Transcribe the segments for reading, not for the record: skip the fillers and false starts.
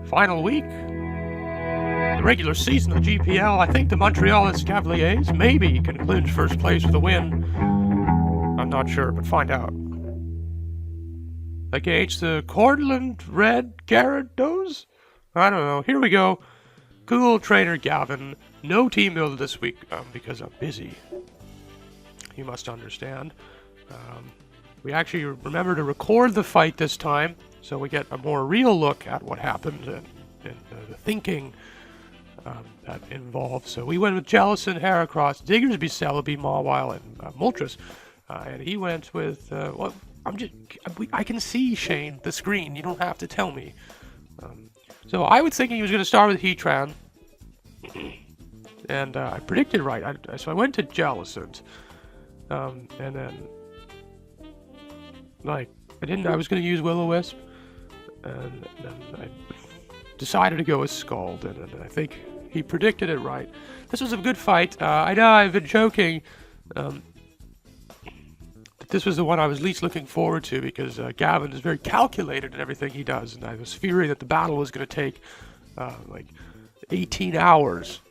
final week. The regular season of GPL, I think the Montreal Escavaliers maybe can clinch first place with a win. I'm not sure, but find out. Against the Cortland Red Gyarados? I don't know. Here we go. CoolTrainerGavin. No team builder this week because I'm busy. You must understand. We actually remember to record the fight this time, so we get a more real look at what happened and the thinking that involved. So we went with Jellison, Heracross, Diggersby, Celebi, Mawile, and Moltres. And he went with, well, I can see, Shane, the screen. You don't have to tell me. So I was thinking he was going to start with Heatran. And I predicted right. So I went to Jellison's. And then, like, I was going to use Will-O-Wisp. And then I decided to go with Scald. And I think he predicted it right. This was a good fight. I know I've been joking. This was the one I was least looking forward to because Gavin is very calculated in everything he does, and I was fearing that the battle was going to take like 18 hours.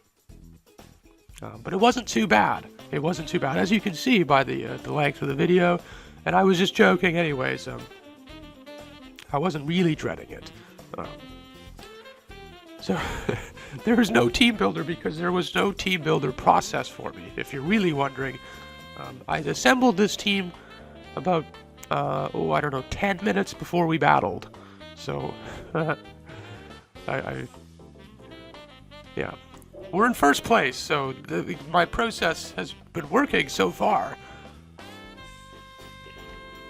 But it wasn't too bad. It wasn't too bad, as you can see by the length of the video. And I was just joking anyways. I wasn't really dreading it. So there was no team builder because there was no team builder process for me. If you're really wondering, I assembled this team about, I don't know, 10 minutes before we battled. So, yeah. We're in first place, so my process has been working so far.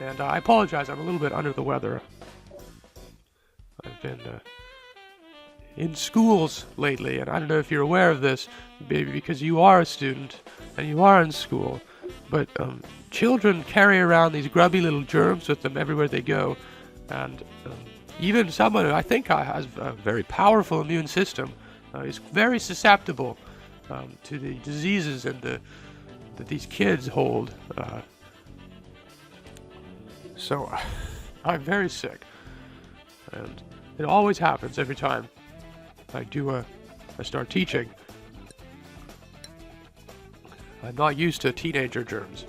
And I apologize, I'm a little bit under the weather. I've been in schools lately, and I don't know if you're aware of this, maybe because you are a student and you are in school, but children carry around these grubby little germs with them everywhere they go, and even someone who I think has a very powerful immune system is very susceptible to the diseases and that these kids hold. So I'm very sick, and it always happens every time I start teaching. I'm not used to teenager germs.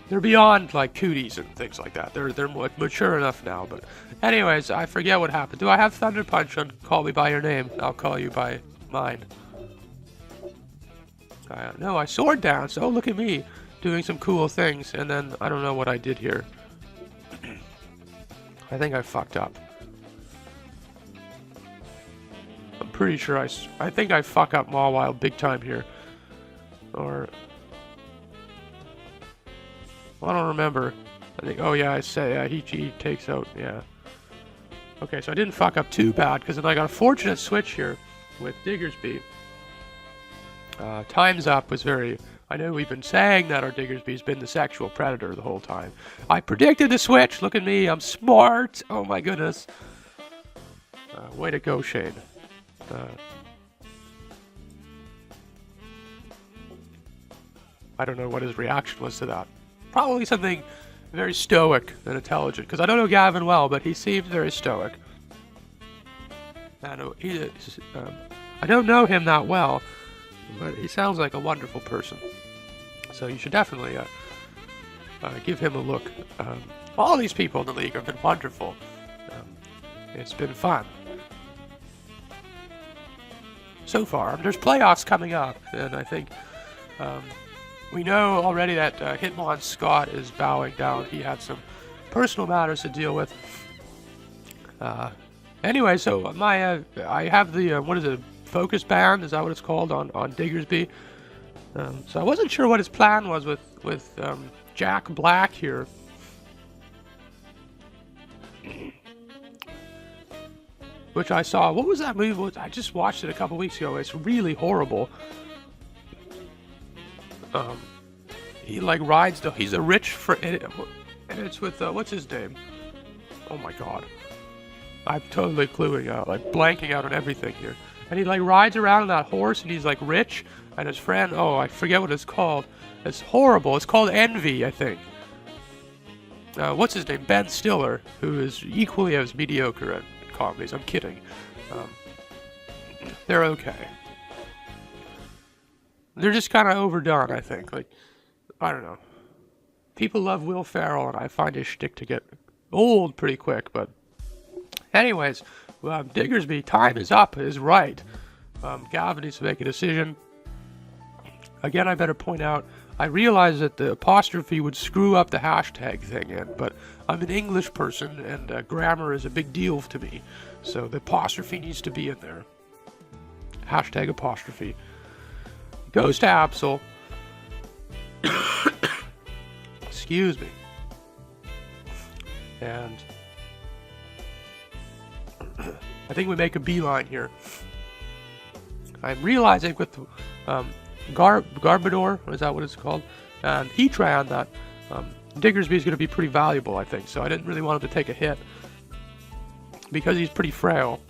They're beyond like cooties and things like that. They're mature enough now. But anyways, I forget what happened. Do I have Thunder Punch on Call Me By Your Name? I'll call you by mine. No, I Sword Dance. Oh, look at me doing some cool things. And then I don't know what I did here. I think I fucked up. I'm pretty sure I think I fuck up Mawile big time here. Or I don't remember. I think, oh yeah, I say he takes out, yeah. Okay, so I didn't fuck up too bad, because then I got a fortunate switch here with Diggersby. Time's Up was very... I know we've been saying that our Diggersby's been the sexual predator the whole time. I predicted the switch! Look at me, I'm smart! Oh my goodness. Way to go, Shane. I don't know what his reaction was to that. Probably something very stoic and intelligent, because I don't know Gavin well, but he seems very stoic. I don't know him that well, but he sounds like a wonderful person. So you should definitely give him a look. All these people in the league have been wonderful. It's been fun. So far, there's playoffs coming up, and I think we know already that Hitmon Scott is bowing down. He had some personal matters to deal with. Anyway, so I have the what is it, focus band? Is that what it's called on Diggersby? So I wasn't sure what his plan was with Jack Black here. Which I saw. What was that movie? I just watched it a couple weeks ago. It's really horrible. He like rides the... He's a rich... and it's with... what's his name? Oh my god. I'm totally cluing out. Like blanking out on everything here. And he like rides around on that horse and he's like rich. And his friend... Oh, I forget what it's called. It's horrible. It's called Envy, I think. What's his name? Ben Stiller. Who is equally as mediocre at comedies. I'm kidding. They're okay. They're just kind of overdone, I think. Like, I don't know. People love Will Ferrell, and I find his shtick to get old pretty quick. But anyways, Diggersby, time is up, is right. Gavin needs to make a decision. Again, I better point out, I realize that the apostrophe would screw up the hashtag thing, but I'm an English person, and grammar is a big deal to me. So the apostrophe needs to be in there. Hashtag apostrophe. Goes to Absol. Excuse me. And I think we make a beeline here. I'm realizing with Garbodor, is that what it's called? And Heatran, that Diggersby is going to be pretty valuable, I think. So I didn't really want him to take a hit because he's pretty frail.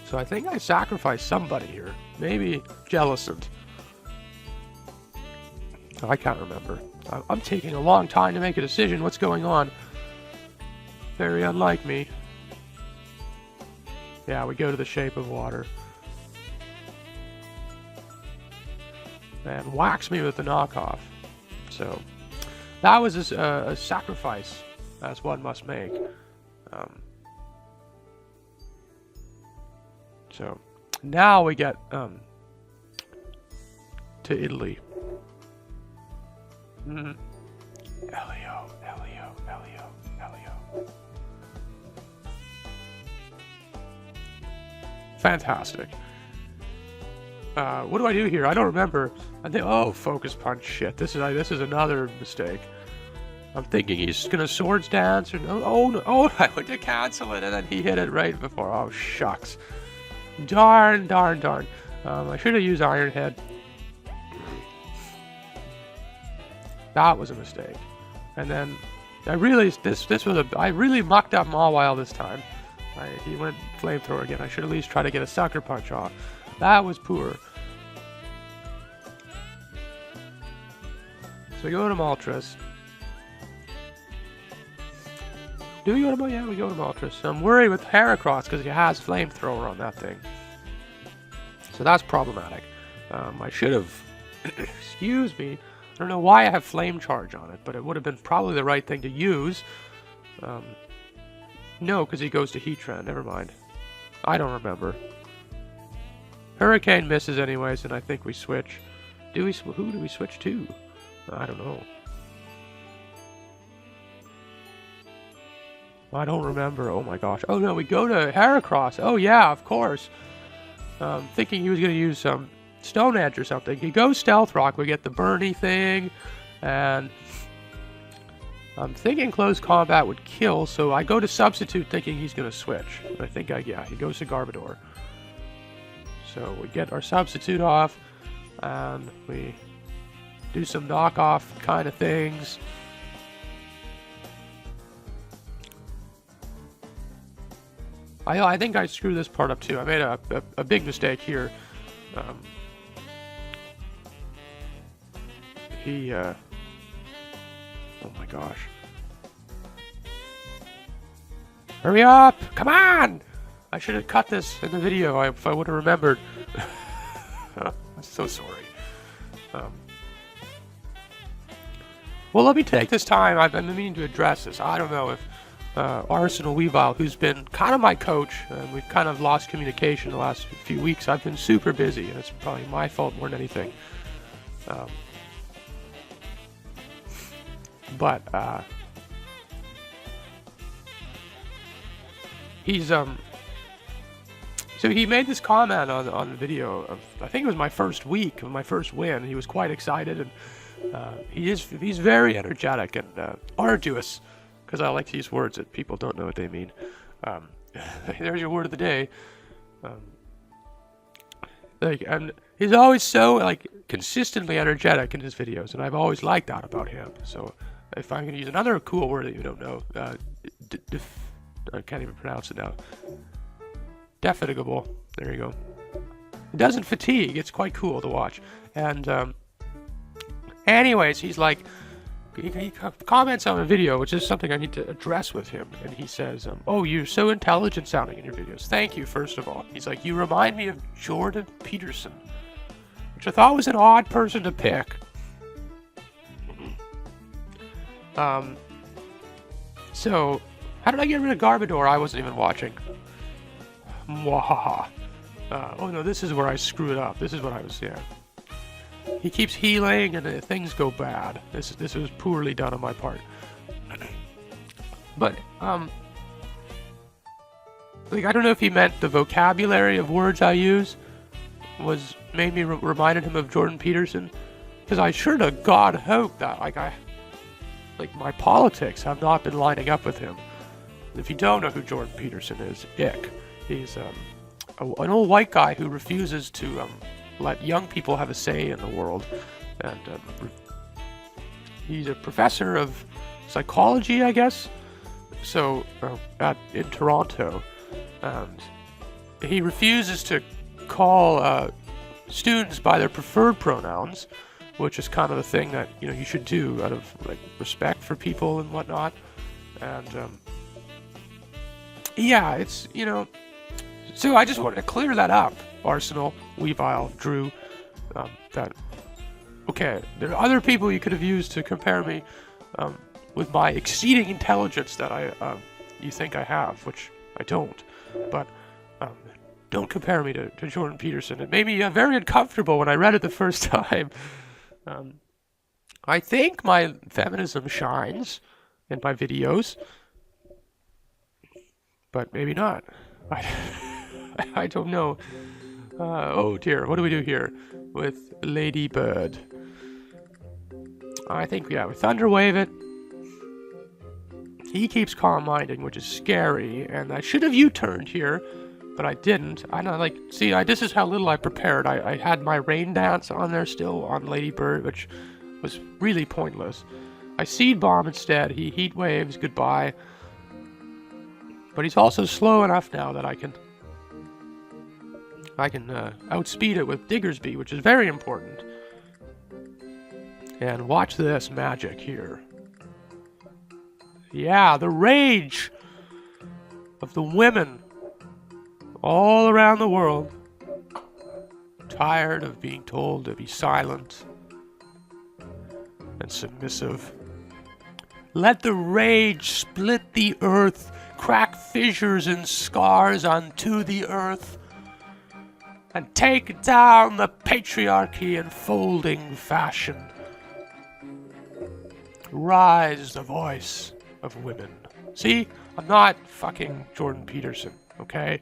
So I think I sacrificed somebody here. Maybe Jellicent. I can't remember. I'm taking a long time to make a decision. What's going on? Very unlike me. Yeah, we go to the Shape of Water. And whacks me with the knockoff. So, that was a sacrifice, as one must make. So, now we get to Italy. Elio. Fantastic. What do I do here? I don't remember. I think, oh, Focus Punch. Shit, this is another mistake. I'm thinking he's gonna Swords Dance or no. Oh no! Oh, I went to cancel it and then he hit it right before. Oh shucks! Darn. I should have used Iron Head. That was a mistake. And then I really I really mucked up Mawile this time. He went Flamethrower again. I should at least try to get a Sucker Punch off. That was poor. So we go to Moltres. Do we go to yeah, we go to Moltres. I'm worried with Heracross because he has Flamethrower on that thing. So that's problematic. I should have excuse me. I don't know why I have Flame Charge on it, but it would have been probably the right thing to use. No, because he goes to Heatran. Never mind. I don't remember. Hurricane misses anyways, and I think we switch. Who do we switch to? I don't know. I don't remember. Oh my gosh. Oh no, we go to Heracross. Oh yeah, of course. Thinking he was going to use some Stone Edge or something. He goes Stealth Rock. We get the Burny thing, and I'm thinking Close Combat would kill, so I go to Substitute thinking he's going to switch. I think yeah, he goes to Garbodor. So we get our Substitute off, and we do some knockoff kind of things. I think I screwed this part up too. I made a big mistake here. Oh my gosh. Hurry up! Come on! I should have cut this in the video if I would have remembered. I'm so sorry. Well, let me take this time. I've been meaning to address this. I don't know if Arsenal Weavile, who's been kind of my coach, and we've kind of lost communication the last few weeks. I've been super busy, and it's probably my fault more than anything. But he's so he made this comment on the video of, I think it was my first week of my first win. He was quite excited, and he's very energetic and arduous, because I like to use words that people don't know what they mean. There's your word of the day. And he's always so consistently energetic in his videos, and I've always liked that about him. So if I'm going to use another cool word that you don't know, I can't even pronounce it now. Defatigable. There you go. It doesn't fatigue. It's quite cool to watch. And anyways, he's like, he comments on a video, which is something I need to address with him, and he says, oh, you're so intelligent sounding in your videos. Thank you, first of all. He's like, you remind me of Jordan Peterson, which I thought was an odd person to pick. So, how did I get rid of Garbodor? I wasn't even watching. Mwahaha. Oh no, this is where I screw it up. This is what I was, yeah. He keeps healing and things go bad. This was poorly done on my part. But, like, I don't know if he meant the vocabulary of words I use made me reminded him of Jordan Peterson. Because I sure to God hope that, like, my politics have not been lining up with him. If you don't know who Jordan Peterson is, ick. He's, an old white guy who refuses to, let young people have a say in the world. And, he's a professor of psychology, I guess. So, in Toronto. And he refuses to call, students by their preferred pronouns, which is kind of a thing that, you know, you should do out of, like, respect for people and whatnot. And, yeah, it's, you know, so I just wanted to clear that up, Arsenal, Weavile, Drew, that, okay, there are other people you could have used to compare me, with my exceeding intelligence that you think I have, which I don't, but, don't compare me to Jordan Peterson. It made me very uncomfortable when I read it the first time. I think my feminism shines in my videos, but maybe not. I don't know. Oh dear, what do we do here with Lady Bird? I think, yeah, we Thunderwave it. He keeps Calm Minding, which is scary, and I should have U-turned here, but I didn't. I know, like, see, this is how little I prepared. I had my Rain Dance on there still on Lady Bird, which was really pointless. I Seed Bomb instead. He Heat Waves, goodbye. But he's also slow enough now that I can outspeed it with Diggersby, which is very important. And watch this magic here. Yeah, the rage of the women all around the world, tired of being told to be silent and submissive. Let the rage split the earth, crack fissures and scars unto the earth, and take down the patriarchy in folding fashion. Rise the voice of women. See, I'm not fucking Jordan Peterson, okay?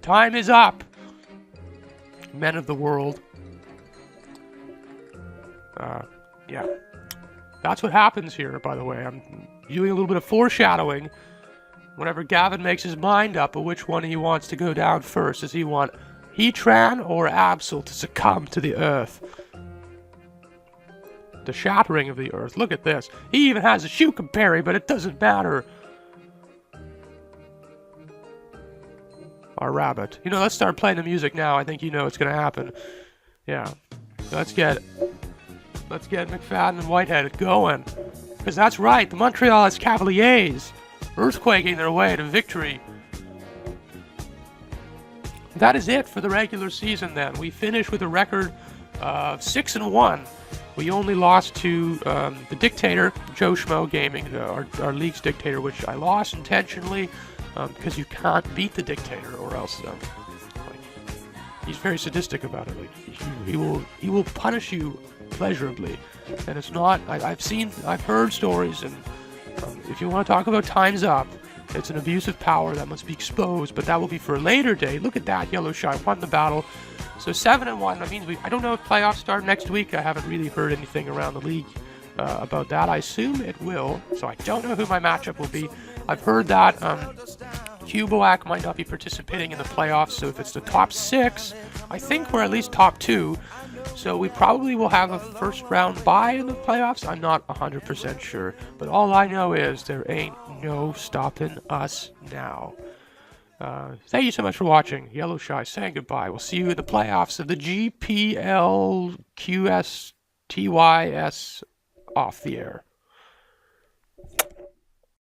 Time is up, men of the world. Yeah. That's what happens here, by the way. I'm doing a little bit of foreshadowing. Whenever Gavin makes his mind up of which one he wants to go down first, does he want Heatran or Absol to succumb to the earth? The shattering of the earth. Look at this. He even has a Shukaberry, but it doesn't matter. Our rabbit. You know, let's start playing the music now. I think you know what's going to happen. Yeah. Let's get McFadden and Whitehead going. Because that's right, the Montreal Escavaliers earthquaking their way to victory. That is it for the regular season then. We finished with a record of 6-1. We only lost to the dictator, Joe Schmo Gaming, our league's dictator, which I lost intentionally because you can't beat the dictator or else he's very sadistic about it. Like he will punish you pleasurably, and it's not. I've heard stories, and if you want to talk about time's up, it's an abuse of power that must be exposed, but that will be for a later day. Look at that, YellowShy won the battle. So 7-1. That means I don't know if playoffs start next week. I haven't really heard anything around the league about that. I assume it will. So I don't know who my matchup will be. I've heard that Cuboac might not be participating in the playoffs. So if it's the top 6, I think we're at least top 2. So we probably will have a first round bye in the playoffs. I'm not 100% sure. But all I know is there ain't no stopping us now. Thank you so much for watching. YellowShy saying goodbye. We'll see you in the playoffs of the GPL QS TYS off the air.